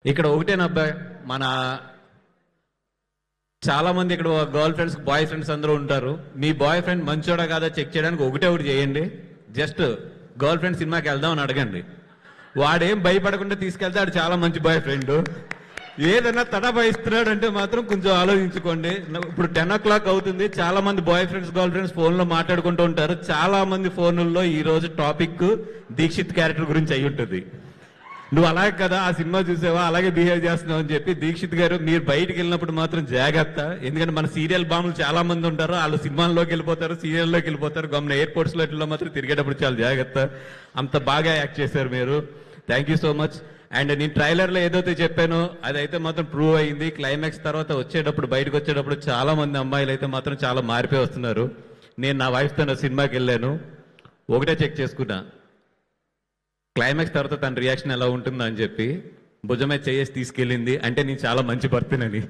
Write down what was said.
ఇక్కడ ఒకటేనబ్బా, మన చాలా మంది ఇక్కడ గర్ల్ ఫ్రెండ్స్ బాయ్ ఫ్రెండ్స్ అందరూ ఉంటారు. మీ బాయ్ ఫ్రెండ్ మంచోడా కాదా చెక్ చేయడానికి ఒకటి చేయండి. జస్ట్ గర్ల్ ఫ్రెండ్ సినిమాకి వెళ్దామని అడగండి. వాడేం భయపడకుండా తీసుకెళ్తే వాడు చాలా మంచి బాయ్ ఫ్రెండ్. ఏదైనా తడబాయిస్తున్నాడు అంటే మాత్రం కొంచెం ఆలోచించుకోండి. ఇప్పుడు 10 o'clock అవుతుంది. చాలా మంది boy friends girl friends phone లో మాట్లాడుకుంటూ ఉంటారు. చాలా మంది ఫోన్లలో ఈ రోజు టాపిక్ దీక్షిత్ క్యారెక్టర్ గురించి అయి ఉంటుంది. నువ్వు అలాగే కదా ఆ సినిమా చూసావా, అలాగే బిహేవ్ చేస్తున్నావు అని చెప్పి. దీక్షిత్ గారు, మీరు బయటికి వెళ్ళినప్పుడు మాత్రం జాగ్రత్త. ఎందుకంటే మన సీరియల్ బాములు చాలా మంది ఉంటారు. వాళ్ళు సినిమాల్లోకి వెళ్ళిపోతారు, సీరియల్లోకి వెళ్ళిపోతారు. గమన ఎయిర్పోర్ట్స్ లో మాత్రం తిరిగేటప్పుడు చాలా జాగ్రత్త. అంత బాగా యాక్ట్ చేశారు మీరు. Thank you so much. And నేను ట్రైలర్ లో ఏదైతే చెప్పానో అదైతే మాత్రం ప్రూవ్ అయింది. క్లైమాక్స్ తర్వాత వచ్చేటప్పుడు, బయటకు వచ్చేటప్పుడు చాలా మంది అమ్మాయిలు అయితే మాత్రం చాలా మారిపోయి వస్తున్నారు. నేను నా వైఫ్ తో నా సినిమాకి వెళ్ళాను, ఒకటే చెక్ చేసుకున్నా, క్లైమాక్స్ తర్వాత తన రియాక్షన్ ఎలా ఉంటుందో అని చెప్పి. భుజమే చేసి తీసుకెళ్ళింది అంటే నేను చాలా మంచి భర్తనని.